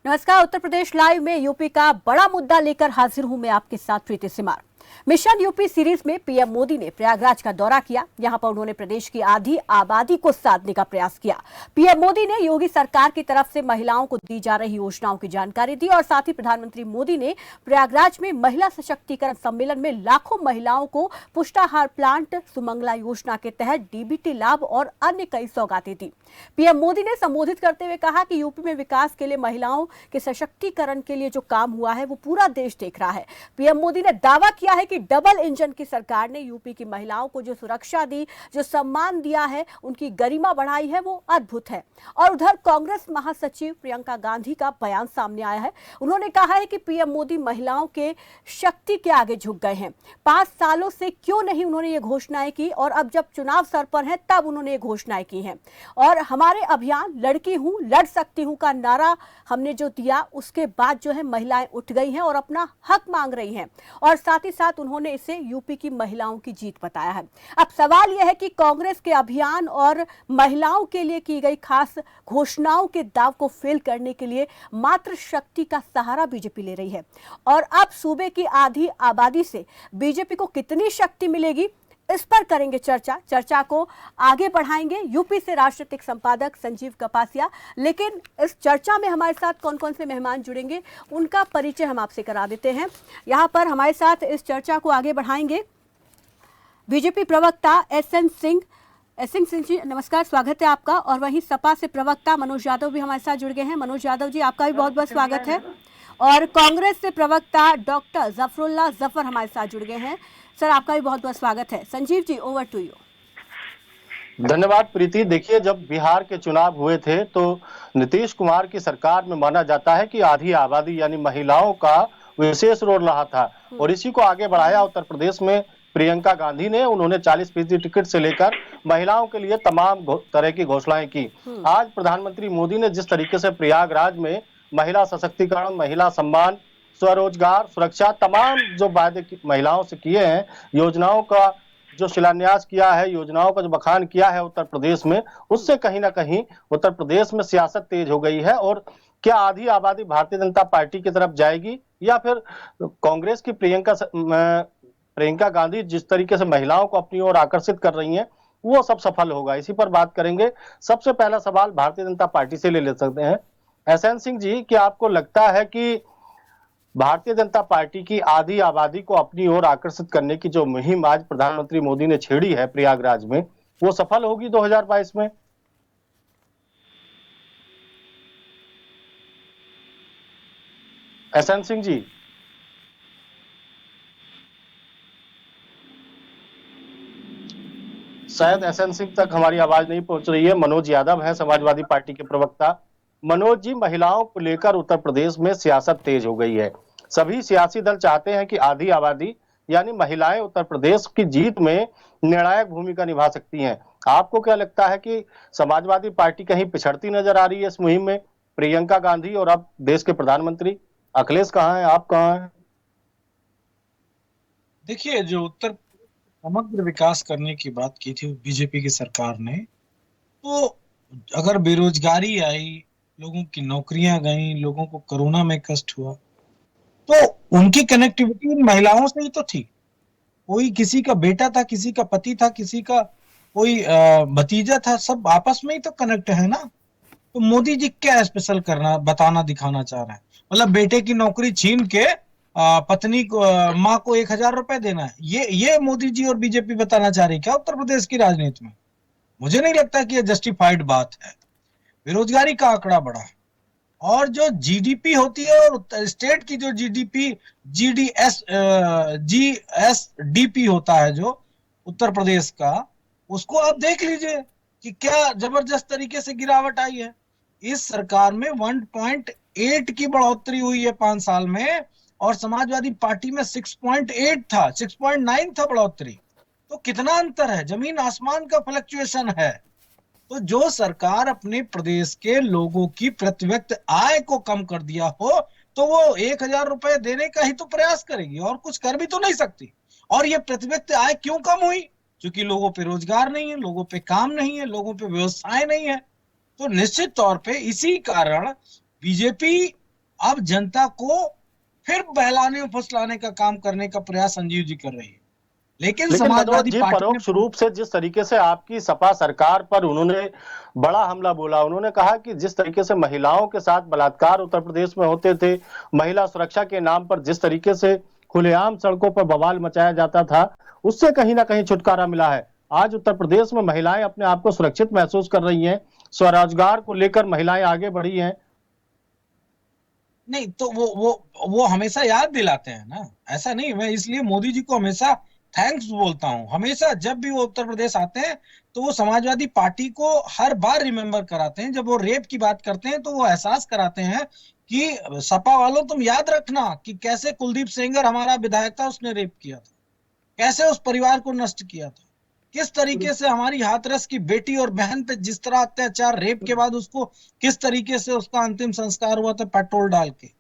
नमस्कार। उत्तर प्रदेश लाइव में यूपी का बड़ा मुद्दा लेकर हाजिर हूं मैं आपके साथ प्रीति सिमार। मिशन यूपी सीरीज में पीएम मोदी ने प्रयागराज का दौरा किया। यहां पर उन्होंने प्रदेश की आधी आबादी को साधने का प्रयास किया। पीएम मोदी ने योगी सरकार की तरफ से महिलाओं को दी जा रही योजनाओं की जानकारी दी और साथ ही प्रधानमंत्री मोदी ने प्रयागराज में महिला सशक्तिकरण सम्मेलन में लाखों महिलाओं को पुष्टाहार प्लांट, सुमंगला योजना के तहत डीबीटी लाभ और अन्य कई सौगातें दी। पीएम मोदी ने संबोधित करते हुए कहा कि यूपी में विकास के लिए महिलाओं के सशक्तिकरण के लिए जो काम हुआ है वो पूरा देश देख रहा है। पीएम मोदी ने दावा किया है कि डबल इंजन की सरकार ने यूपी की महिलाओं को जो सुरक्षा दी, जो सम्मान दिया है, उनकी गरिमा बढ़ाई है, वो अद्भुत है। और उधर कांग्रेस महासचिव प्रियंका गांधी का बयान सामने आया है। उन्होंने कहा है कि पीएम मोदी महिलाओं के शक्ति के आगे झुक गए हैं। 5 सालों से क्यों नहीं उन्होंने ये घोषणाएं की और अब जब चुनाव सर पर है तब उन्होंने ये घोषणाएं की हैं। और हमारे अभियान लड़की हूं लड़ सकती हूं का नारा हमने जो दिया उसके बाद जो है महिलाएं उठ गई हैं और अपना हक मांग रही हैं और साथ ही साथ उन्होंने इसे यूपी की महिलाओं की जीत बताया है। अब सवाल यह है कि कांग्रेस के अभियान और महिलाओं के लिए की गई खास घोषणाओं के दाव को फेल करने के लिए मात्र शक्ति का सहारा बीजेपी ले रही है और अब सूबे की आधी आबादी से बीजेपी को कितनी शक्ति मिलेगी, इस पर करेंगे चर्चा को आगे बढ़ाएंगे यूपी से राजनीतिक संपादक संजीव कपासिया। लेकिन इस चर्चा में हमारे साथ कौन कौन से मेहमान जुड़ेंगे उनका परिचय हम आपसे करा देते हैं। यहाँ पर हमारे साथ इस चर्चा को आगे बढ़ाएंगे बीजेपी प्रवक्ता एसएन सिंह जी, नमस्कार, स्वागत है आपका। और वहीं सपा से प्रवक्ता मनोज यादव भी हमारे साथ जुड़ गए हैं। मनोज यादव जी, आपका भी बहुत बहुत स्वागत है। और कांग्रेस से प्रवक्ता डॉक्टर जफरुल्लाह जफर हमारे साथ जुड़ गए हैं। सर, आपका भी बहुत बहुत स्वागत है। Sanjeev ji, over to you. धन्यवाद प्रीति। देखिए, जब बिहार के चुनाव हुए थे तो नीतीश कुमार की सरकार में माना जाता है कि आधी आबादी यानी महिलाओं का विशेष रोल रहा था और इसी को आगे बढ़ाया उत्तर प्रदेश में प्रियंका गांधी ने। उन्होंने 40% टिकट से लेकर महिलाओं के लिए तमाम तरह की घोषणाएं की। आज प्रधानमंत्री मोदी ने जिस तरीके से प्रयागराज में महिला सशक्तिकरण, महिला सम्मान, स्वरोजगार, सुरक्षा, तमाम जो वादे महिलाओं से किए हैं, योजनाओं का जो शिलान्यास किया है, योजनाओं का जो बखान किया है उत्तर प्रदेश में, उससे कहीं ना कहीं उत्तर प्रदेश में सियासत तेज हो गई है। और क्या आधी आबादी भारतीय जनता पार्टी की तरफ जाएगी या फिर कांग्रेस की प्रियंका गांधी जिस तरीके से महिलाओं को अपनी ओर आकर्षित कर रही हैं वो सब सफल होगा? इसी पर बात करेंगे। सबसे पहला सवाल भारतीय जनता पार्टी से ले सकते हैं। एसएन सिंह जी, क्या आपको लगता है कि भारतीय जनता पार्टी की आधी आबादी को अपनी ओर आकर्षित करने की जो मुहिम आज प्रधानमंत्री मोदी ने छेड़ी है प्रयागराज में, वो सफल होगी 2022 में? एसएन सिंह जी, शायद एसएन सिंह तक हमारी आवाज नहीं पहुंच रही है। मनोज यादव हैं समाजवादी पार्टी के प्रवक्ता। मनोज जी, महिलाओं को लेकर उत्तर प्रदेश में सियासत तेज हो गई है। सभी सियासी दल चाहते हैं कि आधी आबादी यानी महिलाएं उत्तर प्रदेश की जीत में निर्णायक भूमिका निभा सकती हैं। आपको क्या लगता है कि समाजवादी पार्टी कहीं पिछड़ती नजर आ रही है इस मुहिम में? प्रियंका गांधी और अब देश के प्रधानमंत्री अखिलेश कहाँ हैं, आप कहाँ हैं? देखिए, जो उत्तर समग्र विकास करने की बात की थी बीजेपी की सरकार ने, तो अगर बेरोजगारी आई, लोगों की नौकरियां गई, लोगों को कोरोना में कष्ट हुआ, तो उनकी कनेक्टिविटी महिलाओं से ही तो थी। कोई किसी का बेटा था, किसी का पति था, किसी का कोई भतीजा था, सब आपस में ही तो कनेक्ट है ना। तो मोदी जी क्या स्पेशल करना, बताना, दिखाना चाह रहे हैं? मतलब बेटे की नौकरी छीन के पत्नी को, माँ को 1000 रुपए देना है, ये मोदी जी और बीजेपी बताना चाह रही क्या उत्तर प्रदेश की राजनीति में? मुझे नहीं लगता कि ये जस्टिफाइड बात है। बेरोजगारी का आंकड़ा बढ़ा है और जो जीडीपी होती है और स्टेट की जो जीडीपी जीएसडीपी होता है जो उत्तर प्रदेश का, उसको आप देख लीजिए कि क्या जबरदस्त तरीके से गिरावट आई है। इस सरकार में 1.8 की बढ़ोतरी हुई है 5 साल में और समाजवादी पार्टी में 6.8 था, 6.9 था बढ़ोतरी। तो कितना अंतर है, जमीन आसमान का फ्लक्चुएशन है। तो जो सरकार अपने प्रदेश के लोगों की प्रति व्यक्ति आय को कम कर दिया हो तो वो 1000 रुपए देने का ही तो प्रयास करेगी और कुछ कर भी तो नहीं सकती। और ये प्रति व्यक्ति आय क्यों कम हुई? क्योंकि लोगों पे रोजगार नहीं है, लोगों पे काम नहीं है, लोगों पे व्यवसाय नहीं है। तो निश्चित तौर पे इसी कारण बीजेपी अब जनता को फिर बहलाने फुसलाने का काम करने का प्रयास संजीव जी कर रही है। लेकिन लेकिन मनोज समाजवादी जी, पार्टी परोक्ष रूप से जिस तरीके से आपकी सपा सरकार पर उन्होंने बड़ा हमला बोला, उन्होंने कहा कि जिस तरीके से महिलाओं के साथ बलात्कार उत्तर प्रदेश में होते थे, महिला सुरक्षा के नाम पर जिस तरीके से खुलेआम सड़कों पर बवाल मचाया जाता था, उससे कहीं ना कहीं छुटकारा मिला है। आज उत्तर प्रदेश में महिलाएं अपने आप को सुरक्षित महसूस कर रही हैं, स्वरोजगार को लेकर महिलाएं आगे बढ़ी हैं। नहीं तो वो हमेशा याद दिलाते हैं ना, ऐसा नहीं। मैं इसलिए मोदी जी को हमेशा थैंक्स बोलता हूं। हमेशा जब भी वो उत्तर प्रदेश आते हैं तो वो समाजवादी पार्टी को हर बार रिमेम्बर कराते हैं। जब वो रेप की बात करते हैं तो वो एहसास कराते हैं कि सपा वालों तुम याद रखना कि कैसे कुलदीप सेंगर हमारा विधायक था, उसने रेप किया था, कैसे उस परिवार को नष्ट किया था, किस तरीके से हमारी हाथरस की बेटी और बहन पे जिस तरह अत्याचार, रेप के बाद उसको किस तरीके से उसका अंतिम संस्कार हुआ था पेट्रोल डाल के।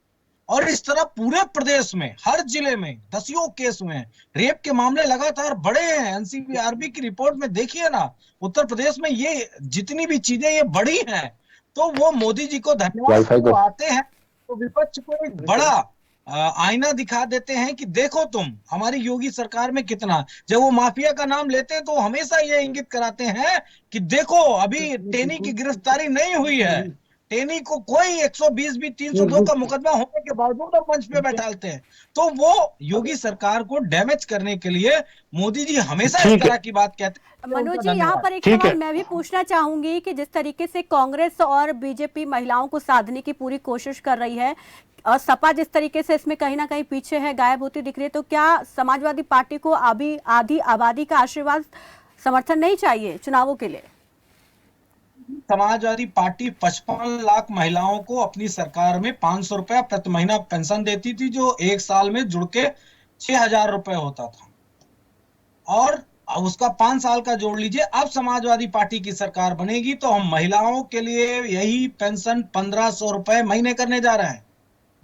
और इस तरह पूरे प्रदेश में हर जिले में दसियों केस हुए हैं, रेप के मामले लगातार बढ़े हैं। एनसीबीआरबी की रिपोर्ट में देखिए ना, उत्तर प्रदेश में ये जितनी भी चीजें ये बढ़ी हैं, तो वो मोदी जी को धन्यवाद। वो आते हैं तो विपक्ष को एक बड़ा आईना दिखा देते हैं कि देखो तुम हमारी योगी सरकार में कितना। जब वो माफिया का नाम लेते हैं तो हमेशा ये इंगित कराते हैं कि देखो अभी टेनी की गिरफ्तारी नहीं हुई है, टेनी को कोई 120 भी 302 का मुकदमा होने के बावजूद हम मंच पे बैठाते हैं। तो वो योगी सरकार को डैमेज करने के लिए मोदी जी हमेशा इस तरह की बात कहते हैं। मनोज जी, यहाँ पर एक सवाल मैं भी पूछना चाहूंगी कि जिस तरीके से कांग्रेस और बीजेपी महिलाओं को साधने की पूरी कोशिश कर रही है और सपा जिस तरीके से इसमें कहीं ना कहीं पीछे है, गायब होती दिख रही है, तो क्या समाजवादी पार्टी को अभी आधी आबादी का आशीर्वाद समर्थन नहीं चाहिए चुनावों के लिए? समाजवादी पार्टी 55 लाख महिलाओं को अपनी सरकार में 500 रुपया प्रति महीना पेंशन देती थी, जो एक साल में जुड़ के 6,000 रुपए होता था। और उसका 5 साल का जोड़ लीजिए, अब समाजवादी पार्टी की सरकार बनेगी तो हम महिलाओं के लिए यही पेंशन 1,500 रुपए महीने करने जा रहे हैं,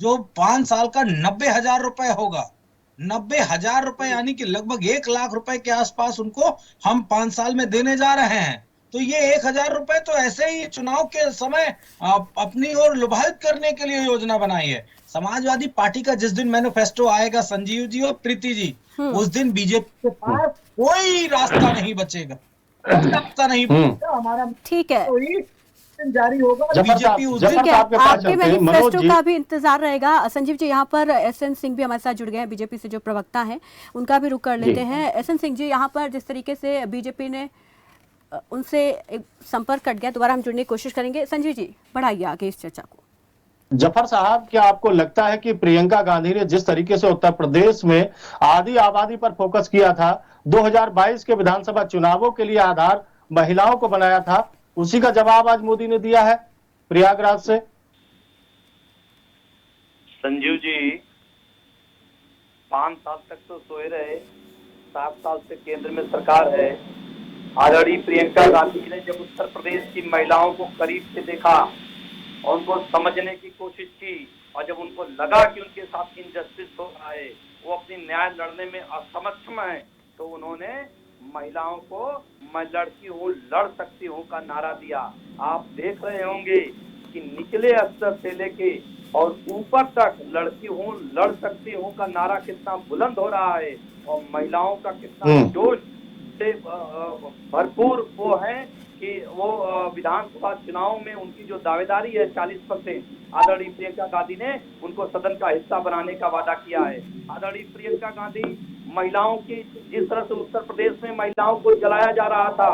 जो 5 साल का 90,000 रुपए होगा। 90,000 रुपए यानी कि लगभग 1 लाख रुपए के आसपास उनको हम 5 साल में देने जा रहे हैं। तो ये 1,000 रुपए तो ऐसे ही चुनाव के समय अपनी ओर लुभायित करने के लिए योजना बनाई है। समाजवादी पार्टी का जिस दिन मैनिफेस्टो आएगा संजीव जी और प्रीति जी, उस दिन बीजेपी के पास कोई रास्ता नहीं बचेगा, रास्ता नहीं बचेगा। हमारा ठीक है, जारी होगा। बीजेपी उस दिन आपके मैनिफेस्टो का भी इंतजार रहेगा। संजीव जी, यहाँ पर एसएन सिंह भी हमारे साथ जुड़ गए हैं, बीजेपी से जो प्रवक्ता हैं, उनका भी रुख कर लेते हैं। एसएन सिंह जी, यहाँ पर जिस तरीके से बीजेपी ने उनसे एक संपर्क कट गया, दोबारा हम जुड़ने की कोशिश करेंगे। संजीव जी, बढ़ाइए आगे इस चर्चा को। जफर साहब, क्या आपको लगता है कि प्रियंका गांधी ने जिस तरीके से उत्तर प्रदेश में आधी आबादी पर फोकस किया था, 2022 के विधानसभा चुनावों के लिए आधार महिलाओं को बनाया था, उसी का जवाब आज मोदी ने दिया है प्रयागराज से? संजीव जी, 5 साल तक तो सोए रहे, 7 साल से केंद्र में सरकार है। आदरणीय प्रियंका गांधी ने जब उत्तर प्रदेश की महिलाओं को करीब से देखा और उनको समझने की कोशिश की, और जब उनको लगा कि उनके साथ इनजस्टिस हो रहा है, वो अपनी न्याय लड़ने में असक्षम है, तो उन्होंने महिलाओं को मैं लड़की हूँ, लड़ सकती हूँ का नारा दिया। आप देख रहे होंगे कि निचले स्तर से लेके और ऊपर तक लड़की हूँ, लड़ सकती हूँ का नारा कितना बुलंद हो रहा है, और महिलाओं का कितना जोश से भरपूर वो है कि वो विधानसभा चुनाव में उनकी जो दावेदारी है 40%, आदरणीय प्रियंका गांधी ने उनको सदन का हिस्सा बनाने का वादा किया है। आदरणीय प्रियंका गांधी महिलाओं की, जिस तरह से उत्तर प्रदेश में महिलाओं को जलाया जा रहा था,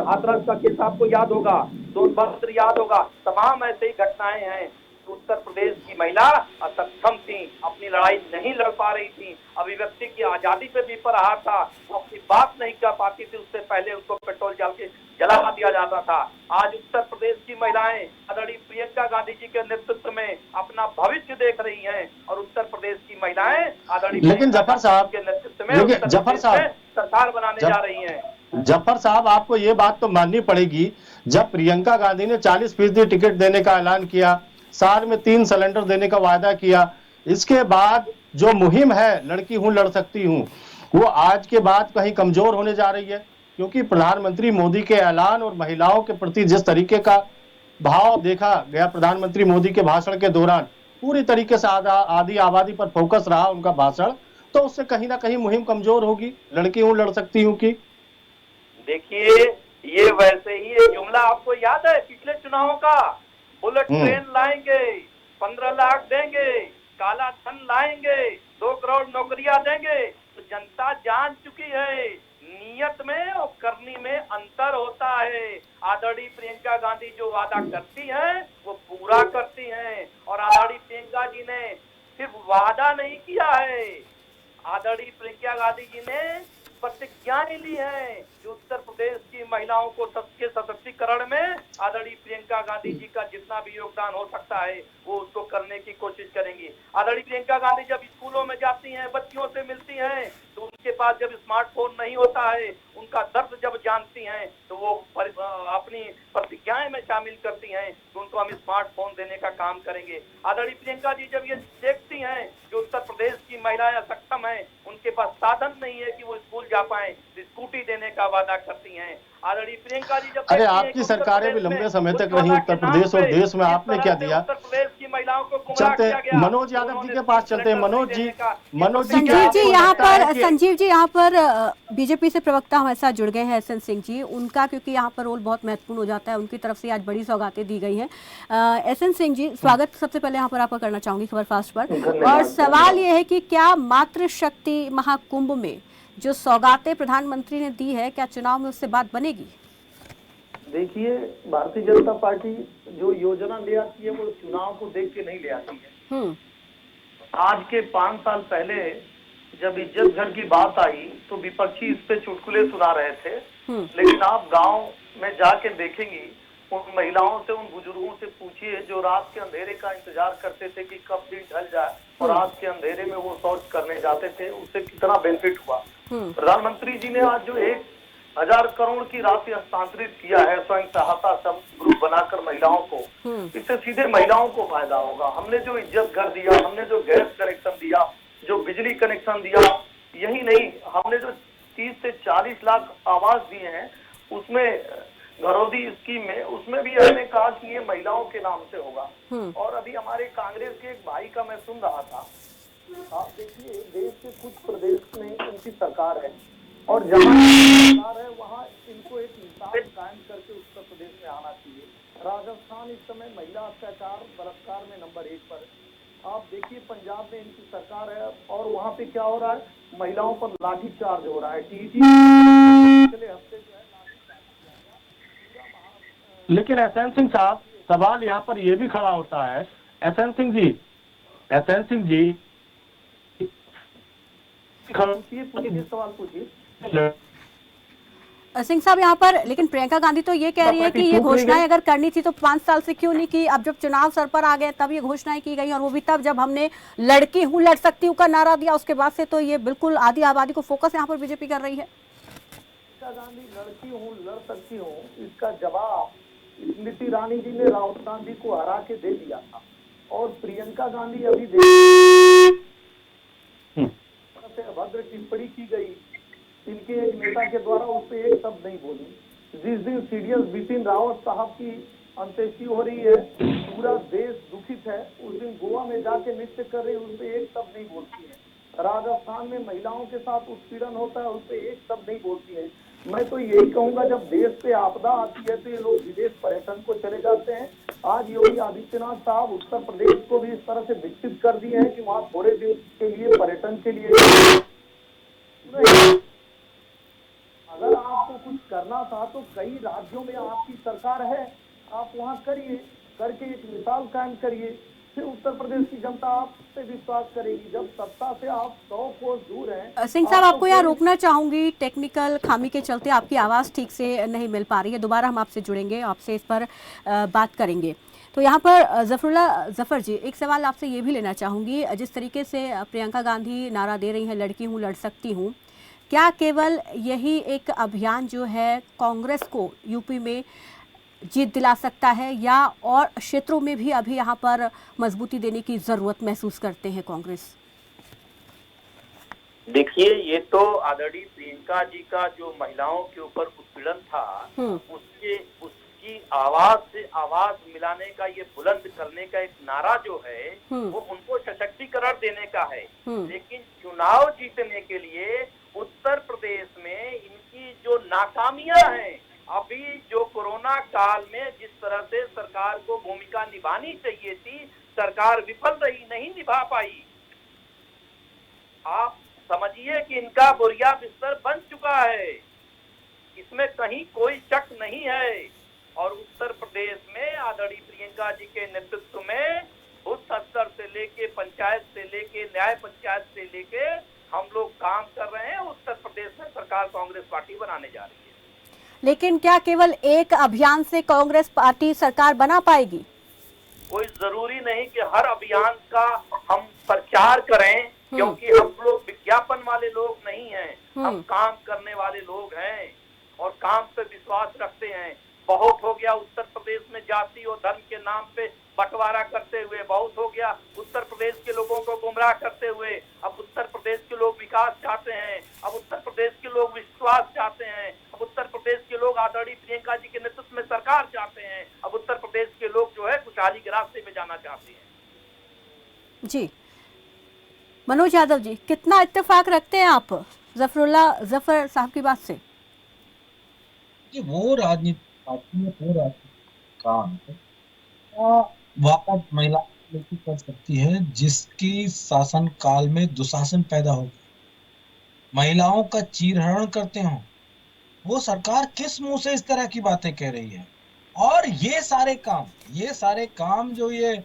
हाथरस का केस आपको याद होगा, सोनभद्र याद होगा, तमाम ऐसे ही घटनाएं हैं। उत्तर प्रदेश की महिला असक्षम थी, अपनी लड़ाई नहीं लड़ पा रही थी, अभिव्यक्ति की आजादी पे भी प्रहार था, वो अपनी बात नहीं कर पाती थी, उससे पहले उनको पेट्रोल डाल के जला दिया जाता था। आज उत्तर प्रदेश की महिलाएं आदरणीय प्रियंका गांधी जी के नेतृत्व में अपना भविष्य देख रही हैं, और उत्तर प्रदेश की महिलाएं आदरणीय लेकिन जफर साहब के नेतृत्व में जफर साहब सरकार बनाने जा रही हैं। जफर साहब, आपको ये बात तो माननी पड़ेगी, जब प्रियंका गांधी ने 40% टिकट देने का ऐलान किया, साल में 3 सिलेंडर देने का वायदा किया, इसके बाद जो मुहिम है लड़की हूं लड़ सकती हूं, वो आज के बाद कहीं कमजोर होने जा रही है, क्योंकि प्रधानमंत्री मोदी के ऐलान और महिलाओं के प्रति जिस तरीके का भाव देखा गया प्रधानमंत्री मोदी के भाषण के दौरान, पूरी तरीके से आधी आबादी पर फोकस रहा उनका भाषण, तो उससे कहीं ना कहीं मुहिम कमजोर होगी। लड़की हूं लड़ सकती हूं की देखिए, ये वैसे ही है जुमला, आपको याद है पिछले चुनावों का, बुलेट ट्रेन लाएंगे, 15 लाख देंगे, काला धन लाएंगे, 2 करोड़ नौकरियां देंगे। तो जनता जान चुकी है नीयत में और करनी में अंतर होता है। आदरणीय प्रियंका गांधी जो वादा करती हैं वो पूरा करती हैं, और आदरणीय प्रियंका जी ने सिर्फ वादा नहीं किया है, आदरणीय प्रियंका गांधी जी ने प्रतिज्ञाएं ली हैं कि उत्तर प्रदेश की महिलाओं को के सशक्तिकरण में आदरणीय प्रियंका गांधी जी का जितना भी योगदान हो सकता है वो उसको करने की कोशिश करेंगी। आदरणीय प्रियंका गांधी जब स्कूलों में जाती हैं, बच्चियों से मिलती हैं, तो उनके पास जब स्मार्टफोन नहीं होता है, उनका दर्द जब जानती हैं, तो वो अपनी प्रतिज्ञाएं में शामिल करती हैं कि उनको हम स्मार्टफोन देने का काम करेंगे। आदरणीय प्रियंका जी जब ये देखती हैं कि उत्तर प्रदेश की महिलाएं सक्षम हैं, उनके पास साधन नहीं है कि वो स्कूल जा पाए, तो स्कूटी देने का वादा करती हैं। आदरणीय प्रियंका जी जब अरे आपकी सरकारें भी लंबे समय तक रही उत्तर प्रदेश, और देश में आपने क्या दिया? उत्तर प्रदेश की महिलाओं को गुमराह चलते किया गया। मनोज यादव जी के पास चलते हैं। मनोज जी संजीव जी क्या यहाँ आपको लगता है पर कि- संजीव जी यहाँ पर बीजेपी से प्रवक्ता हमारे साथ जुड़ गए हैं एसएन सिंह जी, उनका क्योंकि यहाँ पर रोल बहुत महत्वपूर्ण हो जाता है, उनकी तरफ से आज बड़ी सौगातें दी गई हैं। एसएन सिंह जी, स्वागत सबसे पहले यहाँ पर आपका करना चाहूंगी खबर फास्ट पर, और सवाल ये है कि क्या मातृशक्ति महाकुंभ में जो सौगातें प्रधानमंत्री ने दी है, क्या चुनाव में उससे बात बनेगी? देखिए, भारतीय जनता पार्टी जो योजना ले आती है वो चुनाव को देख के नहीं ले आती है। आज के 5 साल पहले जब इज्जत घर की बात आई तो विपक्षी इस पे चुटकुले सुना रहे थे, लेकिन आप गांव में जाके देखेंगी, उन महिलाओं से, उन बुजुर्गों से पूछिए जो रात के अंधेरे का इंतजार करते थे कि कब दिन ढल जाए और रात के अंधेरे में वो शौच करने जाते थे, उससे कितना बेनिफिट हुआ। प्रधानमंत्री जी ने आज जो 1,000 करोड़ की राशि हस्तांतरित किया है स्वयं सहायता ग्रुप बनाकर महिलाओं को, इससे सीधे महिलाओं को फायदा होगा। हमने जो इज्जत घर दिया, हमने जो गैस कनेक्शन दिया, जो बिजली कनेक्शन दिया, यही नहीं, हमने जो 30 से 40 लाख आवास दिए हैं, उसमें घरौदी स्कीम में, उसमें भी हमने कहा कि ये महिलाओं के नाम से होगा। और अभी हमारे कांग्रेस के एक भाई का मैं सुन रहा था, आप देखिए देश के कुछ प्रदेश में इनकी सरकार है, और जहाँ सरकार है वहाँ इनको एक मिसाल कायम करके उत्तर प्रदेश में आना चाहिए। राजस्थान इस समय महिला अत्याचार बलात्कार में नंबर 1 पर। आप देखिए पंजाब में इनकी सरकार है और वहाँ पे क्या हो रहा है, महिलाओं पर लाठी चार्ज हो रहा है। पिछले हफ्ते जो है लेकिन एसएन सिंह साहब, सवाल यहाँ पर यह भी खड़ा होता है, एसएन सिंह जी सवाल पूछिए सिंह साहब यहाँ पर, लेकिन प्रियंका गांधी तो ये कह रही है कि ये घोषणाएं अगर करनी थी तो 5 साल से क्यों नहीं की, अब जब चुनाव सर पर आ गए तब ये घोषणाएं की गई, और वो भी तब जब हमने लड़की हूँ लड़ सकती हूँ का नारा दिया, उसके बाद से तो ये बिल्कुल आधी आबादी को फोकस यहाँ पर बीजेपी कर रही है। प्रियंका गांधी लड़की हूँ लड़ सकती हूँ, इसका जवाब स्मृति ईरानी जी ने राहुल गांधी को हरा के दे दिया था, और प्रियंका गांधी अभी अभद्र टिप्पणी की गई, इनके एक नेता के द्वारा उस पर एक शब्द नहीं बोली। जिस दिन सीडीएस बिपिन रावत साहब की अंत्येष्टि हो रही है, पूरा देश दुखित है, उस दिन गोवा में जाके नृत्य कर रही है, उस पर एक शब्द नहीं बोलती है। राजस्थान में महिलाओं के साथ उत्पीड़न होता है, उस पर एक शब्द नहीं बोलती है। मैं तो यही कहूंगा, जब देश पे आपदा आती है तो ये लोग विदेश पर्यटन को चले जाते हैं। आज योगी आदित्यनाथ साहब उत्तर प्रदेश को भी इस तरह से विकसित कर दिए हैं कि वहाँ थोड़े दिन के लिए पर्यटन के लिए, अगर आपको कुछ करना था तो कई राज्यों में आपकी सरकार है, आप वहाँ करिए, करके एक मिसाल कायम करिए, फिर उत्तर प्रदेश की जनता आप पे विश्वास करेगी। जब सत्ता से आप 100 कोस दूर हैं। सिंह साहब, आपको यहाँ रोकना चाहूंगी, टेक्निकल खामी के चलते आपकी आवाज़ ठीक से नहीं मिल पा रही है, दोबारा हम आपसे जुड़ेंगे, आपसे इस पर बात करेंगे। तो यहाँ पर जफर जी, एक सवाल आपसे ये भी लेना चाहूँगी, जिस तरीके से प्रियंका गांधी नारा दे रही हैं लड़की हूँ लड़ सकती हूँ, क्या केवल यही एक अभियान जो है कांग्रेस को यूपी में जीत दिला सकता है, या और क्षेत्रों में भी अभी यहाँ पर मजबूती देने की जरूरत महसूस करते हैं कांग्रेस? देखिए, ये तो आदरणीय प्रियंका जी का जो महिलाओं के ऊपर उत्पीड़न था, की आवाज से आवाज मिलाने का, ये बुलंद करने का एक नारा जो है वो उनको सशक्तिकरण देने का है। लेकिन चुनाव जीतने के लिए उत्तर प्रदेश में इनकी जो नाकामियां हैं, अभी जो कोरोना काल में जिस तरह से सरकार को भूमिका निभानी चाहिए थी, सरकार विफल रही, नहीं निभा पाई। आप समझिए कि इनका बोरिया बिस्तर बन चुका है, इसमें कहीं कोई शक नहीं है। और उत्तर प्रदेश में आदरणीय प्रियंका जी के नेतृत्व में बूथ स्तर से लेके पंचायत से लेके न्याय पंचायत से लेके हम लोग काम कर रहे हैं। उत्तर प्रदेश में सरकार कांग्रेस पार्टी बनाने जा रही है। लेकिन क्या केवल एक अभियान से कांग्रेस पार्टी सरकार बना पाएगी? कोई जरूरी नहीं कि हर अभियान का हम प्रचार करें, क्योंकि हम लोग विज्ञापन वाले लोग नहीं हैं, हम काम करने वाले लोग हैं और काम पे विश्वास रखते हैं। बहुत हो गया उत्तर प्रदेश में जाति और धर्म के नाम पे बंटवारा करते हुए, बहुत हो गया उत्तर प्रदेश के लोगों को गुमराह करते हुए। अब उत्तर प्रदेश के लोग विकास चाहते हैं, अब उत्तर प्रदेश के लोग विश्वास चाहते हैं, अब उत्तर प्रदेश के लोग आदरणीय प्रियंका जी के नेतृत्व में सरकार चाहते हैं, अब उत्तर प्रदेश के लोग जो है खुशहाली के रास्ते में जाना चाहते हैं। जी मनोज यादव जी, कितना इत्तेफाक रखते हैं आप जफर साहब की बात से? वो राजनीतिक पार्टी में हो राजनीतिक काम है, वाकई महिला कर सकती है जिसकी शासन काल में दुशासन पैदा हो, महिलाओं का चीरहरण करते हो। वो सरकार किस मुंह से इस तरह की बातें कह रही है? और ये सारे काम जो ये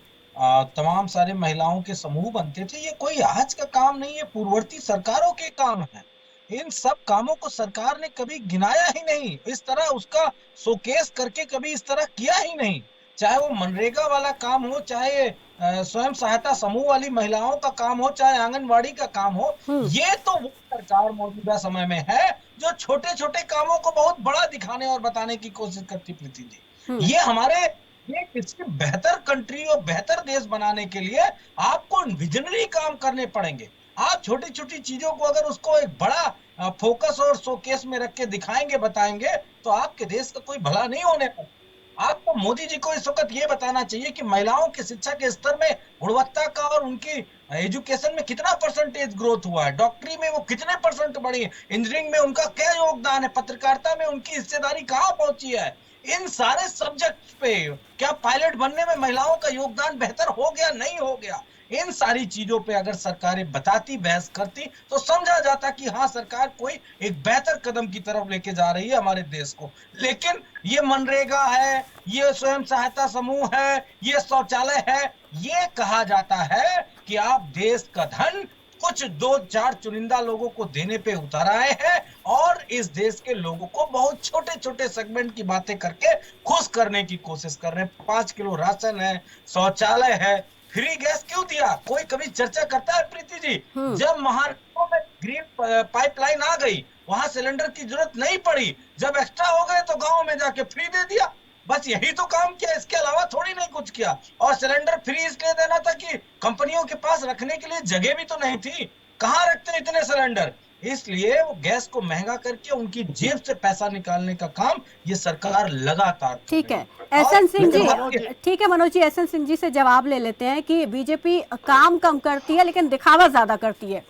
तमाम सारे महिलाओं के समूह बनते थे, ये कोई आज का काम नहीं है, पूर्ववर्ती सरकारों के काम है। इन सब कामों को सरकार ने कभी गिनाया ही नहीं, इस तरह उसका शोकेस करके कभी इस तरह किया ही नहीं। चाहे वो मनरेगा वाला काम हो, चाहे स्वयं सहायता समूह वाली महिलाओं का काम हो, चाहे आंगनवाड़ी का काम हो, ये तो वो सरकार मौजूदा समय में है जो छोटे छोटे कामों को बहुत बड़ा दिखाने और बताने की कोशिश करती। प्रीति जी, ये किसी बेहतर कंट्री और बेहतर देश बनाने के लिए आपको विजनरी काम करने पड़ेंगे। आप छोटी छोटी चीजों को अगर उसको एक बड़ा फोकस और शोकेस में रख के दिखाएंगे, बताएंगे, तो आपके देश का कोई भला नहीं होने पर। आपको मोदी जी को इस वक्त ये बताना चाहिए कि महिलाओं की शिक्षा के स्तर में गुणवत्ता का और उनकी एजुकेशन में कितना परसेंटेज ग्रोथ हुआ है, डॉक्टरी में वो कितने परसेंट बढ़ी है, इंजीनियरिंग में उनका क्या योगदान है, पत्रकारिता में उनकी हिस्सेदारी कहाँ पहुंची है। इन सारे सब्जेक्ट पे क्या पायलट बनने में महिलाओं का योगदान बेहतर हो गया, नहीं हो गया, इन सारी चीजों पे अगर सरकारें बताती, बहस करती, तो समझा जाता कि हाँ, सरकार कोई एक बेहतर कदम की तरफ लेके जा रही है हमारे देश को। लेकिन ये मनरेगा है, ये स्वयं सहायता समूह है, ये शौचालय है, ये कहा जाता है कि आप देश का धन कुछ 2-4 चुनिंदा लोगों को देने पे उतर आए हैं और इस देश के लोगों को बहुत छोटे छोटे सेगमेंट की बातें करके खुश करने की कोशिश कर रहे हैं। 5 किलो राशन है, शौचालय है, फ्री गैस क्यों दिया? कोई कभी चर्चा करता है प्रीति जी? जब महाराष्ट्र में ग्रीन पाइपलाइन आ गई, वहां सिलेंडर की जरूरत नहीं पड़ी, जब एक्स्ट्रा हो गए तो गांव में जाके फ्री दे दिया। बस यही तो काम किया, इसके अलावा थोड़ी नहीं कुछ किया। और सिलेंडर फ्री इसलिए देना था कि कंपनियों के पास रखने के लिए जगह भी तो नहीं थी, कहाँ रखते इतने सिलेंडर, इसलिए वो गैस को महंगा करके उनकी जेब से पैसा निकालने का काम ये सरकार लगातार। ठीक है एसएन सिंह जी, ठीक है मनोज जी, एसएन सिंह जी से जवाब ले लेते हैं कि बीजेपी काम कम करती है लेकिन दिखावा ज्यादा करती है।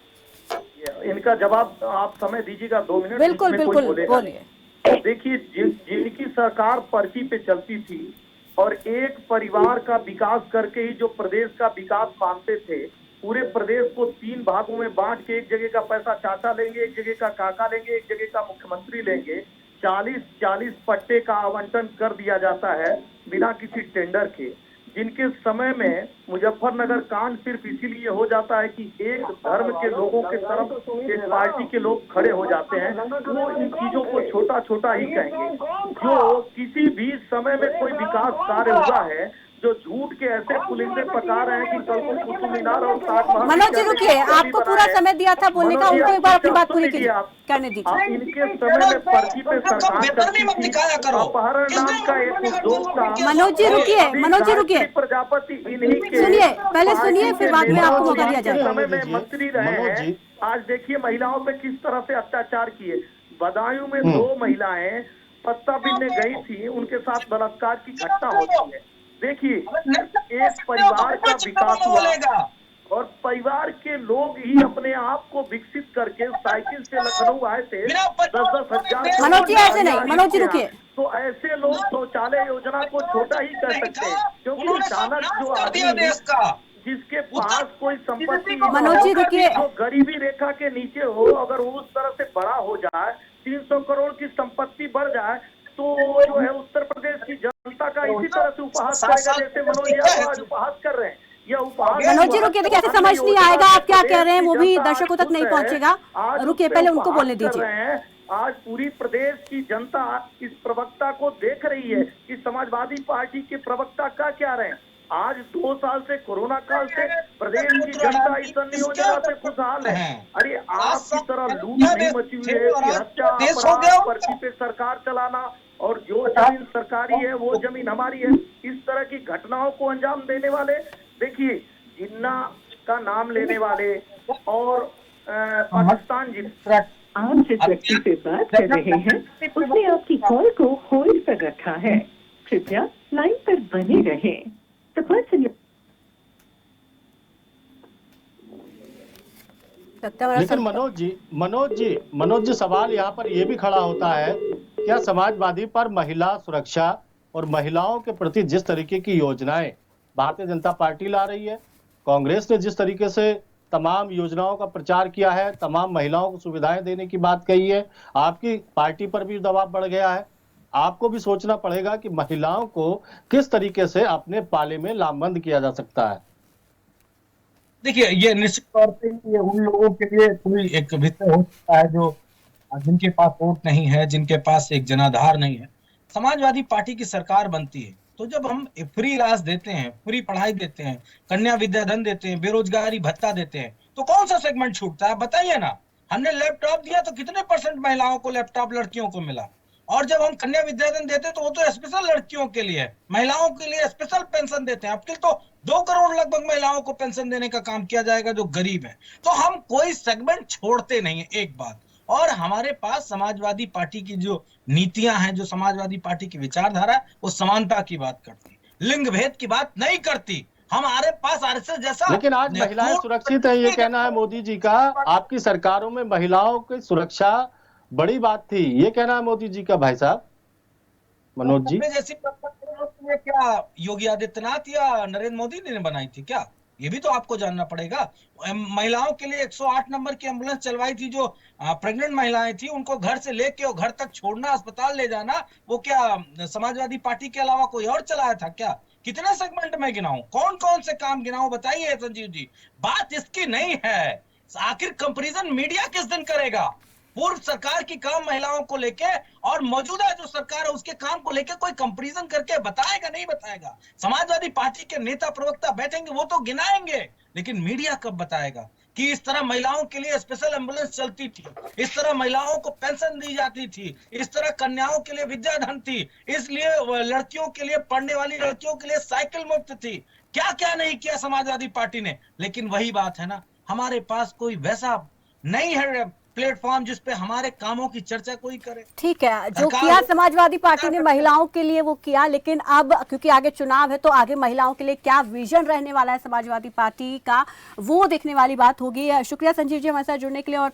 इनका जवाब आप समय दीजिएगा 2 मिनट। बिल्कुल बिल्कुल बोलिए। देखिए, जिनकी सरकार पर्ची पे चलती थी और एक परिवार का विकास करके ही जो प्रदेश का विकास मानते थे, पूरे प्रदेश को 3 भागों में बांट के एक जगह का पैसा चाचा लेंगे, एक जगह का काका लेंगे, एक जगह का मुख्यमंत्री लेंगे, 40 पट्टे का आवंटन कर दिया जाता है बिना किसी टेंडर के। जिनके समय में मुजफ्फरनगर कांड सिर्फ इसीलिए हो जाता है कि एक धर्म के लोगों के तरफ एक पार्टी के लोग खड़े हो जाते हैं, वो इन चीजों को छोटा छोटा ही कहेंगे। जो किसी भी समय में कोई विकास कार्य हुआ है, जो झूठ के ऐसे पुलिंदे पका रहे हैं कि कल को कुतुब मीनार और ताजमहल। मनोज जी रुकिए, आपको पूरा समय दिया था बोलने का, उनको एक बार अपनी बात पूरी कीजिए, करने दीजिए। इनके समय में पर्ची पे मनोज जी रुकिए, मनोज जी रुकिए, प्रजापति इन्हीं के, सुनिए पहले सुनिए फिर बाद में आपको मौका दिया जाएगा। समय में मंत्री रहे हैं, आज देखिए महिलाओं पे किस तरह से अत्याचार किए। बदायूं में 2 महिलाएं पत्ता बिनने गई थी, उनके साथ बलात्कार की घटना होती है। देखिए, एक परिवार का विकास हुआ और परिवार के लोग ही अपने आप को विकसित करके साइकिल से लखनऊ आए थे 10-10 हजार। मनोज जी ऐसे नहीं, मनोज जी रुकिए। तो ऐसे लोग शौचालय योजना को छोटा ही कर सकते हैं, क्योंकि अचानक जो आदमी जिसके पास कोई संपत्ति, मनोज जी रुकिए, जो गरीबी रेखा के नीचे हो, अगर वो उस तरह से बड़ा हो जाए, 300 करोड़ की संपत्ति बढ़ जाए, तो जो है उत्तर प्रदेश की जनता का इसी तरह से उपहास करेगा जैसे मनोज जी आज उपहास कर रहे हैं। यह उपहास मनोज जी रुकिए, देखिए ऐसे समझ नहीं आएगा आप क्या कह रहे हैं, वो भी दर्शकों तक नहीं पहुंचेगा। रुकिए, पहले उनको बोलने दीजिए। आज पूरी प्रदेश की जनता इस प्रवक्ता को देख रही है कि समाजवादी पार्टी के प्रवक्ता का क्या रहे। आज 2 साल से कोरोना काल से प्रदेश की जनता इस योजना से खुशहाल है। अरे आपकी तरह लूट नहीं मची हुई है कि हत्या, अपराध, पर्ची पे सरकार चलाना और जो जमीन सरकारी है वो जमीन हमारी है, इस तरह की घटनाओं को अंजाम देने वाले, देखिए जिन्ना का नाम लेने वाले और पाकिस्तान आप जिस व्यक्ति से बात कर रहे हैं उसने आपकी कॉल को होल्ड पर रखा है, कृपया लाइन पर बने रहें। The person you... लेकिन मनोज जी सवाल यहाँ पर यह भी खड़ा होता है, क्या समाजवादी पर महिला सुरक्षा और महिलाओं के प्रति जिस तरीके की योजनाएं भारतीय जनता पार्टी ला रही है, कांग्रेस ने जिस तरीके से तमाम योजनाओं का प्रचार किया है, तमाम महिलाओं को सुविधाएं देने की बात कही है, आपकी पार्टी पर भी दबाव बढ़ गया है। आपको भी सोचना पड़ेगा कि महिलाओं को किस तरीके से अपने पाले में लामबंद किया जा सकता है। देखिए, ये निश्चित तौर पे ये उन लोगों के लिए कोई एक विषय हो सकता है जो जिनके पास वोट नहीं है, जिनके पास एक जनाधार नहीं है। समाजवादी पार्टी की सरकार बनती है तो जब हम फ्री इलाज देते हैं, फ्री पढ़ाई देते हैं, कन्या विद्याधन देते हैं, बेरोजगारी भत्ता देते हैं, तो कौन सा सेगमेंट छूटता है बताइए ना। हमने लैपटॉप दिया तो कितने % महिलाओं को लैपटॉप लड़कियों को मिला, और जब हम कन्या विद्याधन देते तो वो तो स्पेशल लड़कियों के लिए, महिलाओं के लिए स्पेशल पेंशन देते हैं। अब तो 2 करोड़ लगभग महिलाओं को पेंशन देने का काम किया जाएगा जो गरीब है। तो हम कोई सेगमेंट छोड़ते नहीं है, एक बात। और हमारे पास समाजवादी पार्टी की जो नीतियां हैं, जो समाजवादी पार्टी की विचारधारा है, वो समानता की बात करती, लिंग भेद की बात नहीं करती। हमारे पास आरएसएस जैसा, लेकिन आज महिलाएं सुरक्षित है ये कहना है मोदी जी का। आपकी सरकारों में महिलाओं की सुरक्षा बड़ी बात थी, ये कहना है मोदी जी का। भाई साहब मनोज जी, जैसी क्या योगी आदित्यनाथ या नरेंद्र मोदी ने बनाई थी क्या? ये भी तो आपको जानना पड़ेगा। महिलाओं के लिए 108 नंबर की एम्बुलेंस चलवाई थी, जो प्रेग्नेंट महिलाएं थी उनको घर से लेके और घर तक छोड़ना, अस्पताल ले जाना, वो क्या समाजवादी पार्टी के अलावा कोई और चलाया था क्या? कितने सेगमेंट में गिनाऊं, कौन कौन से काम गिनाऊं, बताइए संजीव जी। बात इसकी नहीं है, आखिर कंपैरिजन मीडिया किस दिन करेगा? पूर्व सरकार की काम महिलाओं को लेके और मौजूदा जो सरकार है उसके काम को लेके कोई कंपैरिजन करके बताएगा? नहीं बताएगा। समाजवादी पार्टी के नेता प्रवक्ता बैठेंगे, वो तो गिनाएंगे, लेकिन मीडिया कब बताएगा कि इस तरह महिलाओं के लिए स्पेशल एम्बुलेंस चलती थी, इस तरह महिलाओं को पेंशन दी जाती थी, इस तरह कन्याओं के लिए विद्याधन थी, इसलिए लड़कियों के लिए, पढ़ने वाली लड़कियों के लिए साइकिल मुफ्त थी। क्या क्या नहीं किया समाजवादी पार्टी ने। लेकिन वही बात है ना, हमारे पास कोई वैसा नहीं है प्लेटफॉर्म जिसपे हमारे कामों की चर्चा कोई करे। ठीक है, जो किया समाजवादी पार्टी ने महिलाओं के लिए वो किया, लेकिन अब क्योंकि आगे चुनाव है तो आगे महिलाओं के लिए क्या विजन रहने वाला है समाजवादी पार्टी का, वो देखने वाली बात होगी। शुक्रिया संजीव जी हमारे साथ जुड़ने के लिए, और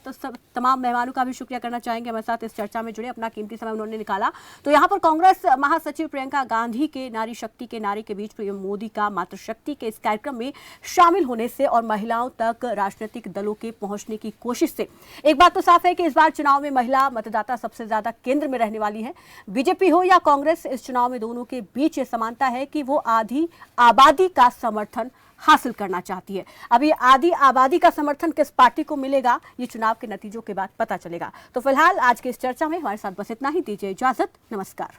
तमाम मेहमानों का भी शुक्रिया करना चाहेंगे हमारे साथ इस चर्चा में जुड़े, अपना कीमती समय उन्होंने निकाला। तो यहाँ पर कांग्रेस महासचिव प्रियंका गांधी के नारी शक्ति के नारे के बीच पीएम मोदी का मातृशक्ति के इस कार्यक्रम में शामिल होने से और महिलाओं तक राजनीतिक दलों के पहुंचने की कोशिश से एक बात तो साफ है कि इस बार चुनाव में महिला मतदाता सबसे ज्यादा केंद्र में रहने वाली है। बीजेपी हो या कांग्रेस, इस चुनाव में दोनों के बीच ये समानता है कि वो आधी आबादी का समर्थन हासिल करना चाहती है। अब ये आधी आबादी का समर्थन किस पार्टी को मिलेगा, ये चुनाव के नतीजों के बाद पता चलेगा। तो फिलहाल आज की इस चर्चा में हमारे साथ बस इतना ही। दीजिए इजाजत, नमस्कार।